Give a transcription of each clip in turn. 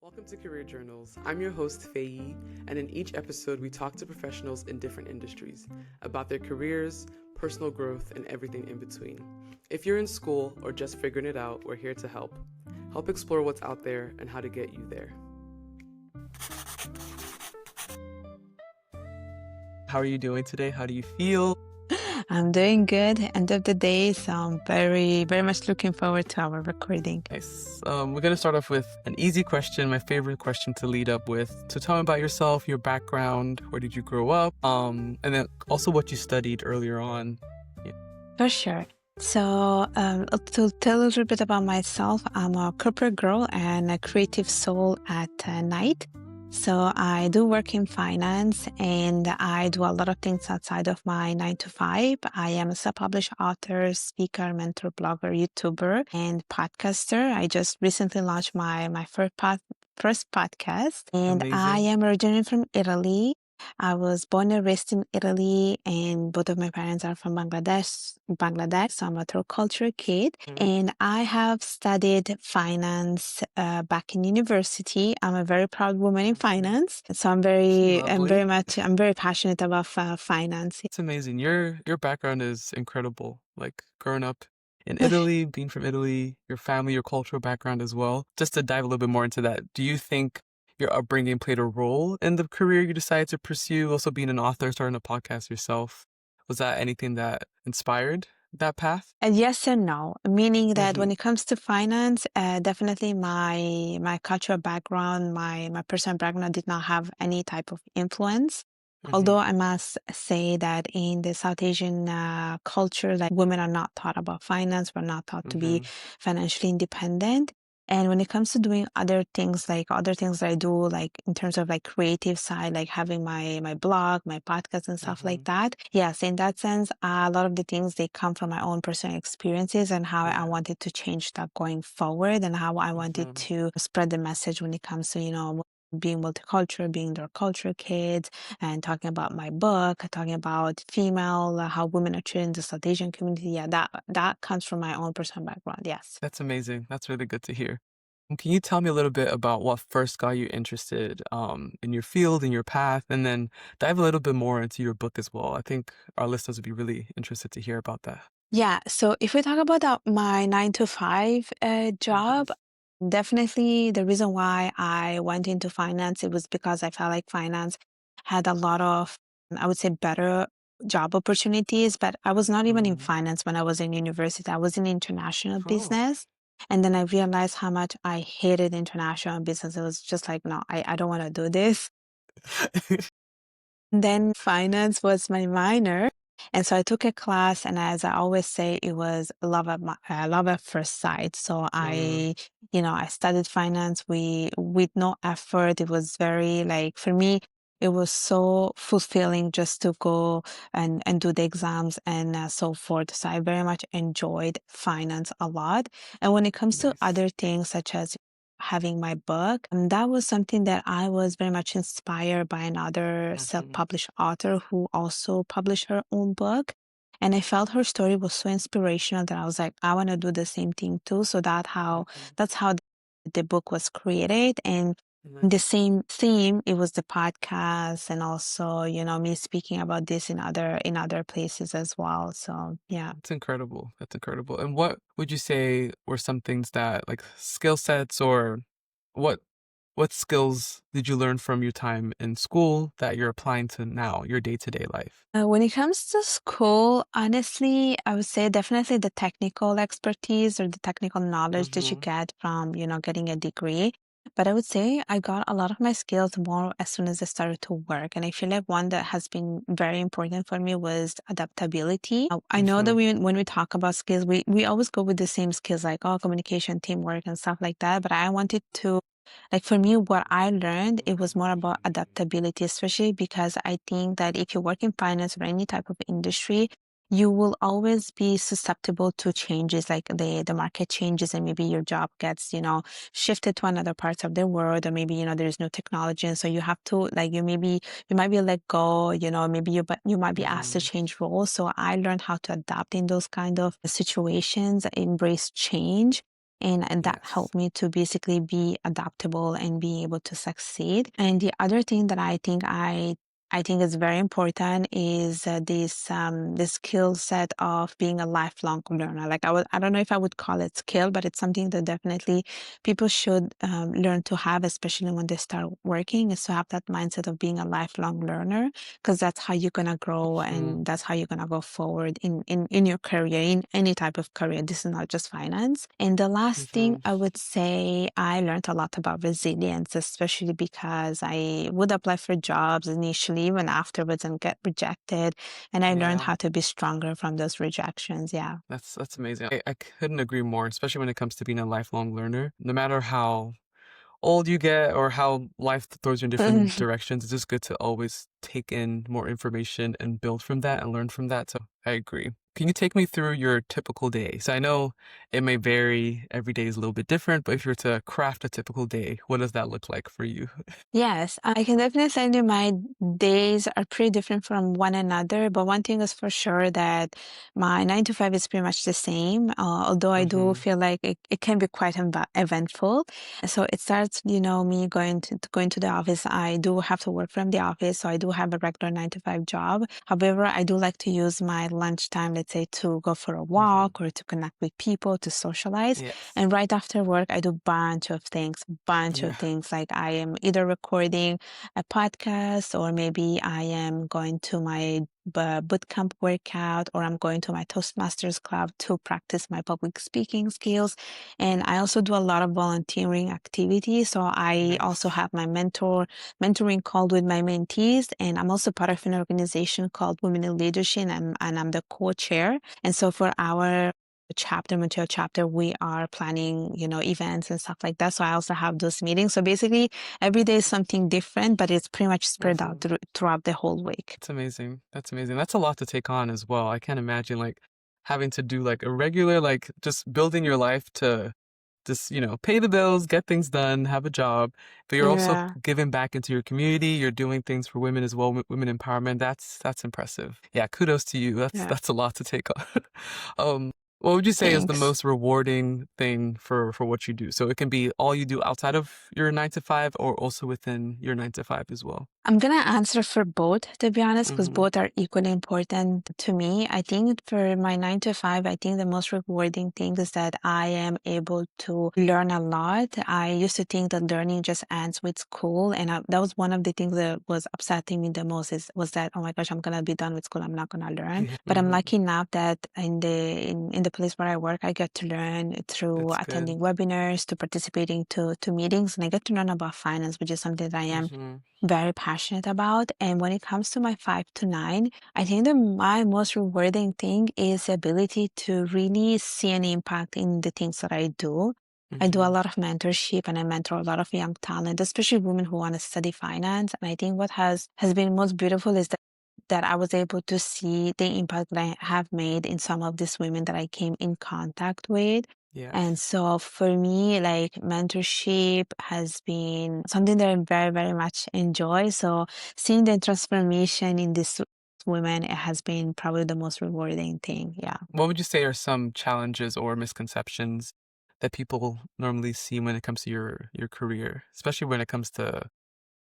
Welcome to Career Journals. I'm your host, Faye, and in each episode, we talk to professionals in different industries about their careers, personal growth, and everything in between. If you're in school or just figuring it out, we're here to help. Help explore what's out there and how to get you there. How are you doing today? How do you feel? I'm doing good. End of the day, so I'm very, very much looking forward to our recording. Nice. We're going to start off with an easy question, my favorite question to lead up with. So tell me about yourself, your background, where did you grow up, and then also what you studied earlier on. For sure. So to tell a little bit about myself, I'm a corporate girl and a creative soul at night. So I do work in finance and I do a lot of things outside of my 9 to 5. I am a self-published author, speaker, mentor, blogger, YouTuber, and podcaster. I just recently launched my first podcast, and Amazing. I am originally from Italy. I was born and raised in Italy, and both of my parents are from Bangladesh, so I'm a third culture kid. And I have studied finance back in university. I'm a very proud woman in finance, so I'm very passionate about finance. It's amazing. Your background is incredible. Like growing up in Italy, being from Italy, your family, your cultural background as well. Just to dive a little bit more into that, do you think your upbringing played a role in the career you decided to pursue? Also being an author, starting a podcast yourself. Was that anything that inspired that path? And yes and no, meaning that when it comes to finance, definitely my cultural background, my personal background did not have any type of influence. Although I must say that in the South Asian culture, like women are not taught about finance, we're not taught to be financially independent. And when it comes to doing other things that I do, like in terms of like creative side, like having my blog, my podcast and stuff like that. Yes, in that sense, a lot of the things, they come from my own personal experiences and how I wanted to change that going forward and how I wanted to spread the message when it comes to, being multicultural, being their culture kids, and talking about my book, talking about female, how women are treated in the South Asian community. Yeah, that comes from my own personal background. Yes. That's amazing. That's really good to hear. Can you tell me a little bit about what first got you interested in your field, in your path, and then dive a little bit more into your book as well? I think our listeners would be really interested to hear about that. Yeah, so if we talk about my 9 to 5 job, definitely the reason why I went into finance, it was because I felt like finance had a lot of, I would say, better job opportunities, but I was not even in finance when I was in university. I was in international business. And then I realized how much I hated international business. It was just like, no, I don't want to do this. Then finance was my minor. And so I took a class, and as I always say, it was love at first sight. So I studied finance with no effort. It was very like, for me, it was so fulfilling just to go and do the exams and so forth. So I very much enjoyed finance a lot. And when it comes to other things such as having my book, that was something that I was very much inspired by another self-published author who also published her own book. And I felt her story was so inspirational that I was like, I want to do the same thing too. So that's how the book was created. And the same theme, it was the podcast and also, me speaking about this in other places as well. So yeah. That's incredible. That's incredible. And what would you say were some things that, like, skill sets, or what skills did you learn from your time in school that you're applying to now, your day-to-day life? When it comes to school, honestly, I would say definitely the technical expertise or the technical knowledge that you get from, getting a degree. But I would say I got a lot of my skills more as soon as I started to work. And I feel like one that has been very important for me was adaptability. I know that when we talk about skills, we always go with the same skills like, communication, teamwork, and stuff like that. But I wanted to, like, for me, what I learned, it was more about adaptability, especially because I think that if you work in finance or any type of industry, you will always be susceptible to changes, like the market changes and maybe your job gets, shifted to another parts of the world, or maybe, there's no technology. And so you have to, like, you might be let go, maybe you might be asked to change roles. So I learned how to adapt in those kind of situations, embrace change. and that Yes. helped me to basically be adaptable and being able to succeed. And the other thing that I think is very important is this skill set of being a lifelong learner. Like I don't know if I would call it skill, but it's something that definitely people should learn to have, especially when they start working, is to have that mindset of being a lifelong learner, because that's how you're gonna grow Hmm. and that's how you're gonna go forward in your career, in any type of career. This is not just finance. And the last thing Hmm. I would say, I learned a lot about resilience, especially because I would apply for jobs initially, even afterwards, and get rejected. And I learned Yeah. how to be stronger from those rejections. Yeah. That's amazing. I couldn't agree more, especially when it comes to being a lifelong learner. No matter how old you get or how life throws you in different directions, it's just good to always take in more information and build from that and learn from that. So I agree. Can you take me through your typical day? So I know it may vary, every day is a little bit different, but if you were to craft a typical day, what does that look like for you? Yes, I can definitely tell you my days are pretty different from one another, but one thing is for sure that my 9 to 5 is pretty much the same, although I do Hmm. feel like it can be quite eventful. So it starts, me going to the office. I do have to work from the office, so I do have a regular 9 to 5 job. However, I do like to use my lunchtime, let's say, to go for a Hmm. walk or to connect with people, to socialize. Yes. And right after work, I do bunch of Yeah. things. Like I am either recording a podcast, or maybe I am going to my boot camp workout, or I'm going to my Toastmasters club to practice my public speaking skills. And I also do a lot of volunteering activities. So I also Nice. have my mentoring call with my mentees. And I'm also part of an organization called Women in Leadership, and I'm the co-chair. And so for our Montreal chapter, we are planning, events and stuff like that. So I also have those meetings. So basically, every day is something different, but it's pretty much spread out Hmm. throughout the whole week. That's amazing. That's amazing. That's a lot to take on as well. I can't imagine like having to do like a regular, like just building your life to just, pay the bills, get things done, have a job, but you're also Yeah, giving back into your community. You're doing things for women as well, women empowerment. That's impressive. Yeah, kudos to you. That's yeah. that's a lot to take on. um, what would you say is the Thanks. most rewarding thing for what you do? So it can be all you do outside of your 9 to 5, or also within your 9 to 5 as well. I'm gonna answer for both, to be honest, because Mm-hmm. both are equally important to me. I think for my 9 to 5, I think the most rewarding thing is that I am able to learn a lot. I used to think that learning just ends with school, and that was one of the things that was upsetting me the most. Was that, oh my gosh, I'm gonna be done with school, I'm not gonna learn. Yeah. But I'm Hmm. lucky enough that in the place where I work, I get to learn through That's good. attending webinars, to participating to meetings, and I get to learn about finance, which is something that I am Hmm. very passionate about. And when it comes to my 5 to 9, I think that my most rewarding thing is the ability to really see an impact in the things that I do. I do a Hmm. lot of mentorship, and I mentor a lot of young talent, especially women who want to study finance. And I think what has been most beautiful is that I was able to see the impact that I have made in some of these women that I came in contact with. And Yes. so for me, like, mentorship has been something that I very, very much enjoy. So seeing the transformation in these women, it has been probably the most rewarding thing. Yeah. What would you say are some challenges or misconceptions that people normally see when it comes to your career, especially when it comes to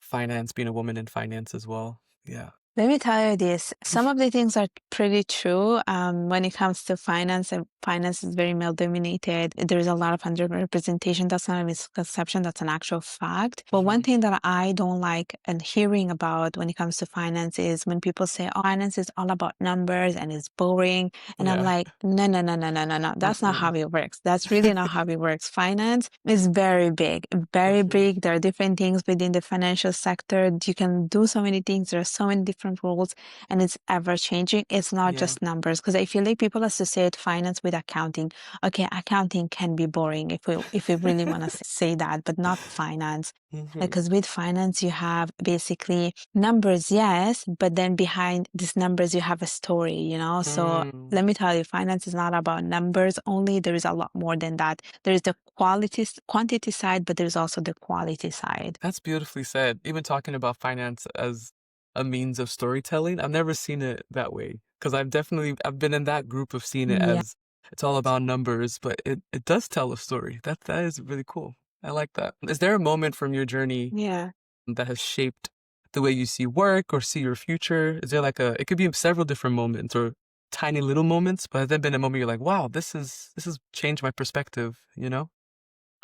finance, being a woman in finance as well? Yeah. Let me tell you this. Some of the things are pretty true. When it comes to finance, and finance is very male dominated. There's a lot of underrepresentation. That's not a misconception. That's an actual fact. But one Hmm. thing that I don't like and hearing about when it comes to finance is when people say, "Oh, finance is all about numbers and it's boring." And I'm Yeah. like, no, no, no, no, no, no, no. That's not Mm-mm. how it works. That's really not how it works. Finance is very big, very Hmm. big. There are different things within the financial sector. You can do so many things. There are so many different roles, and it's ever changing. It's not Yeah. just numbers, because I feel like people associate finance with accounting. Okay, accounting can be boring if we really want to say that, but not finance. Hmm. Because with finance, you have basically numbers, yes, but then behind these numbers, you have a story, So Mm. let me tell you, finance is not about numbers only. There is a lot more than that. There is the quantity side, but there's also the quality side. That's beautifully said. Even talking about finance as a means of storytelling, I've never seen it that way because I've been in that group of seeing it Yeah. as it's all about numbers, but it does tell a story. That is really cool. I like that. Is there a moment from your journey Yeah. that has shaped the way you see work or see your future? Is there like a it could be several different moments or tiny little moments, but has there been a moment you're like, wow, this has changed my perspective, you know?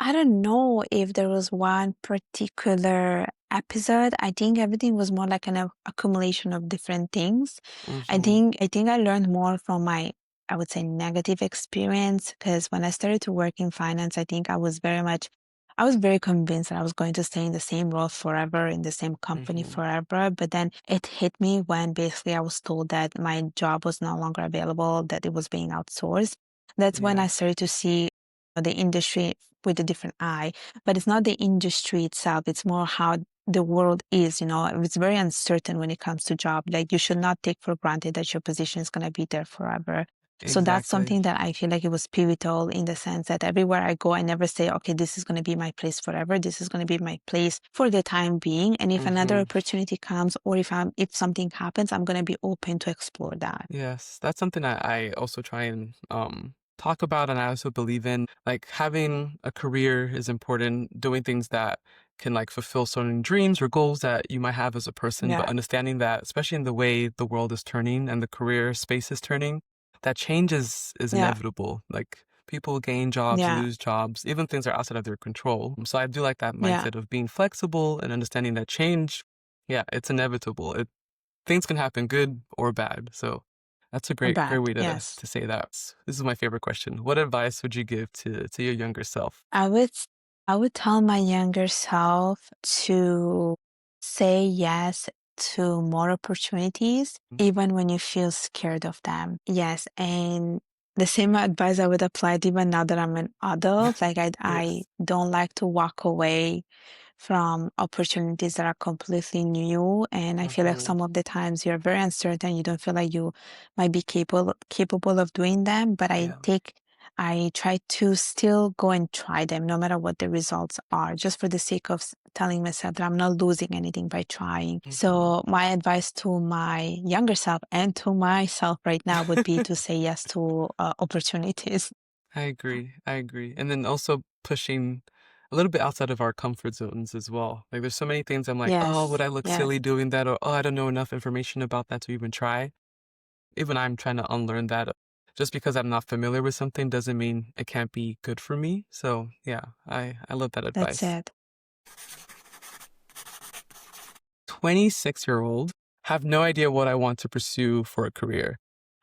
I don't know if there was one particular episode. I think everything was more like an accumulation of different things. Mm-hmm. I think I learned more from my, I would say, negative experience because when I started to work in finance, I think I was very convinced that I was going to stay in the same role forever, in the same company Mm-hmm. forever. But then it hit me when basically I was told that my job was no longer available, that it was being outsourced. That's when Yeah. I started to see the industry with a different eye. But it's not the industry itself, it's more how the world is, you know. It's very uncertain when it comes to job. Like you should not take for granted that your position is going to be there forever. So that's Exactly. something that I feel like it was pivotal in the sense that everywhere I go, I never say, okay, this is going to be my place forever. This is going to be my place for the time being. And if another Mm-hmm. opportunity comes or if something happens, I'm going to be open to explore that. Yes, that's something I also try and talk about, and I also believe in. Like having a career is important, doing things that can like fulfill certain dreams or goals that you might have as a person, but Yeah. understanding that, especially in the way the world is turning and the career space is turning, that change is Yeah. inevitable. Like people gain jobs, Yeah. lose jobs, even things are outside of their control. So I do like that Yeah. mindset of being flexible and understanding that change, yeah, it's inevitable. Things can happen good or bad. So that's a Or great bad. way Yes. to say that. This is my favorite question. What advice would you give to your younger self? I would I would tell my younger self to say yes to more opportunities, Mm, even when you feel scared of them. Yes, and the same advice I would apply to even now that I'm an adult. Like I yes. don't like to walk away from opportunities that are completely new. And I feel like Mhm. some of the times you're very uncertain, you don't feel like you might be capable of doing them. But Yeah. I try to still go and try them no matter what the results are, just for the sake of telling myself that I'm not losing anything by trying. Mhm. So my advice to my younger self and to myself right now would be to say yes to opportunities. I agree. I agree. And then also pushing a little bit outside of our comfort zones as well. Like there's so many things I'm like, oh, would Yes, I look yes, silly doing that? Or oh, I don't know enough information about that to even try. Even I'm trying to unlearn that. Just because I'm not familiar with something doesn't mean it can't be good for me. So yeah, I love that that's advice. it. 26-year-old, have no idea what I want to pursue for a career.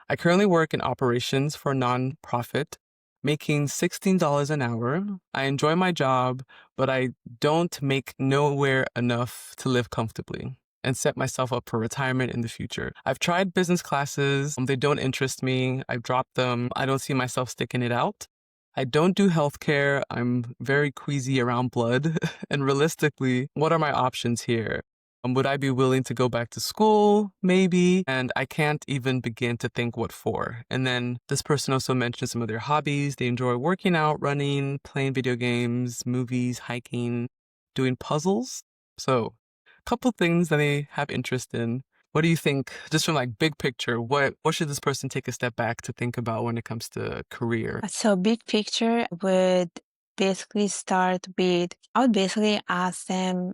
I currently work in operations for a nonprofit, making $16 an hour. I enjoy my job, but I don't make nowhere enough to live comfortably and set myself up for retirement in the future. I've tried business classes, they don't interest me. I've dropped them. I don't see myself sticking it out. I don't do healthcare. I'm very queasy around blood. And realistically, what are my options here? Would I be willing to go back to school? Maybe. And I can't even begin to think what for. And then this person also mentioned some of their hobbies. They enjoy working out, running, playing video games, movies, hiking, doing puzzles. So, a couple things that they have interest in. What do you think, just from like big picture, what should this person take a step back to think about when it comes to career? So big picture would basically start with, I would basically ask them,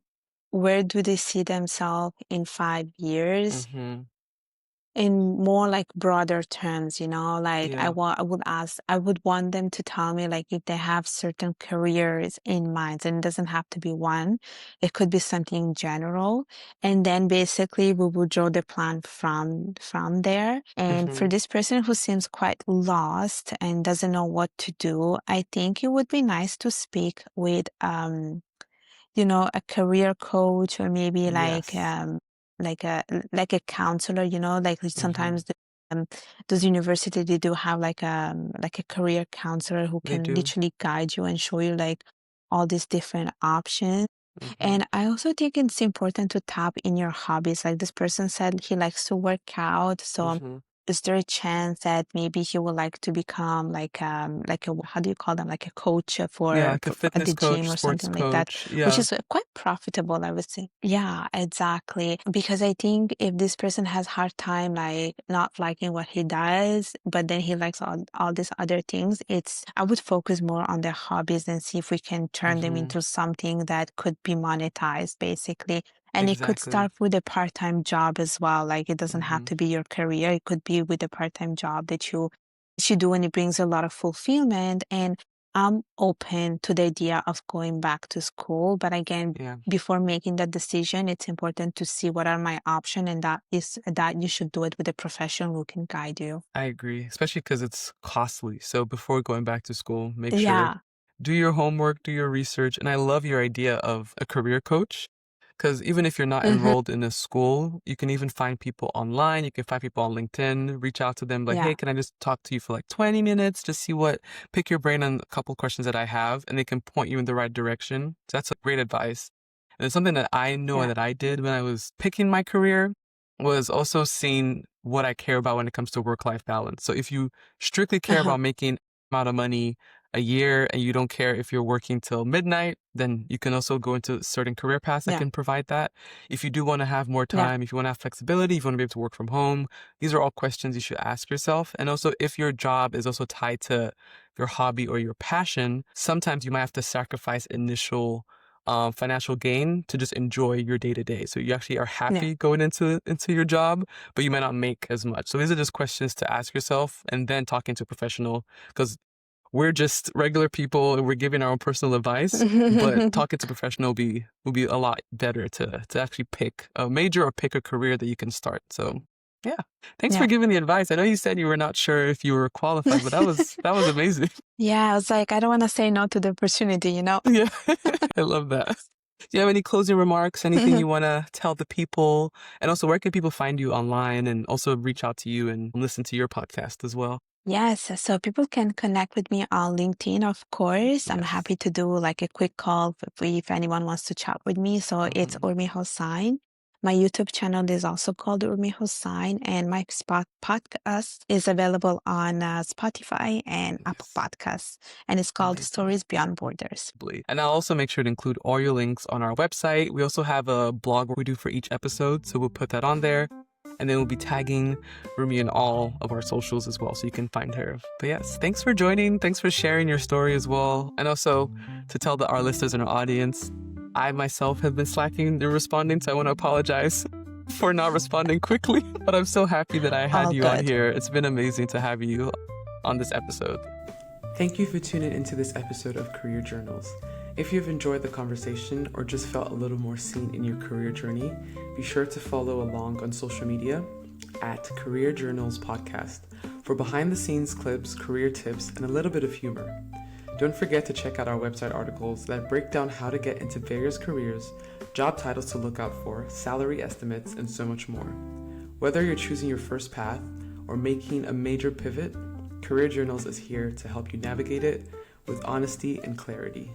where do they see themselves in 5 years? Mm-hmm. In more like broader terms, you know, like Yeah. I would want them to tell me like if they have certain careers in mind, and it doesn't have to be one, it could be something general. And then basically we will draw the plan from there. And for Mm-hmm. this person who seems quite lost and doesn't know what to do, I think it would be nice to speak with you know, a career coach or maybe Yes. like a counselor, you know, like Mm-hmm. sometimes those universities they do have like a career counselor who They can do. literally guide you and show you like all these different options. Mm-hmm. And I also think it's important to tap in your hobbies. Like this person said he likes to work out. So Mm-hmm. is there a chance that maybe he would like to become like a how do you call them, like a coach Yeah, like a for at fitness the gym coach, or sports something like that, coach. which Yeah, is quite profitable, I would say. Yeah, exactly. Because I think if this person has hard time like not liking what he does, but then he likes all these other things, it's I would focus more on their hobbies and see if we can turn them hmm into something that could be monetized, basically. And it could exactly. start with a part-time job as well. Like it doesn't have hmm to be your career. It could be with a part-time job that you do and it brings a lot of fulfillment. And I'm open to the idea of going back to school. But again, Yeah. before making that decision, it's important to see what are my options, and that is that you should do it with a professional who can guide you. I agree, especially because it's costly. So before going back to school, make sure Yeah. do your homework, do your research. And I love your idea of a career coach because even if you're not Hmm. enrolled in a school, you can even find people online. You can find people on LinkedIn, reach out to them like, hey, Yeah. can I just talk to you for like 20 minutes? Just see pick your brain on a couple questions that I have, and they can point you in the right direction. So that's a great advice. And it's something that I know Yeah. that I did when I was picking my career was also seeing what I care about when it comes to work-life balance. So if you strictly care Uh-huh. about making amount of money a year and you don't care if you're working till midnight, then you can also go into certain career paths that Yeah. can provide that. If you do want to have more Yeah. time, if you want to have flexibility, if you want to be able to work from home, these are all questions you should ask yourself. And also, if your job is also tied to your hobby or your passion, sometimes you might have to sacrifice initial financial gain to just enjoy your day to day. So you actually are Yeah. happy going into your job, but you might not make as much. So these are just questions to ask yourself, and then talking to a professional because we're just regular people and we're giving our own personal advice. But talking to a professional will be a lot better to actually pick a major or pick a career that you can start. So yeah, thanks for Yeah. giving the advice. I know you said you were not sure if you were qualified, but that was amazing. Yeah, I was like, I don't want to say no to the opportunity, you know? Yeah, I love that. Do you have any closing remarks? Anything you want to tell the people? And also, where can people find you online and also reach out to you and listen to your podcast as well? Yes, so people can connect with me on LinkedIn, of course. I'm Yes. happy to do like a quick call if anyone wants to chat with me. So it's hmm Urmi Hossain. My YouTube channel is also called Urmi Hossain, and my spot podcast is available on Spotify and Apple Yes. Podcasts, and it's called Amazing. Stories Beyond Borders. And I'll also make sure to include all your links on our website. We also have a blog where we do for each episode, so we'll put that on there. And then we'll be tagging Rumi in all of our socials as well, so you can find her. But yes, thanks for joining. Thanks for sharing your story as well. And also to tell our listeners and our audience, I myself have been slacking in responding, so I want to apologize for not responding quickly. But I'm so happy that I had All you on good. here. It's been amazing to have you on this episode. Thank you for tuning into this episode of Career Journals. If you've enjoyed the conversation or just felt a little more seen in your career journey, be sure to follow along on social media at Career Journals Podcast for behind the scenes clips, career tips, and a little bit of humor. Don't forget to check out our website articles that break down how to get into various careers, job titles to look out for, salary estimates, and so much more. Whether you're choosing your first path or making a major pivot, Career Journals is here to help you navigate it with honesty and clarity.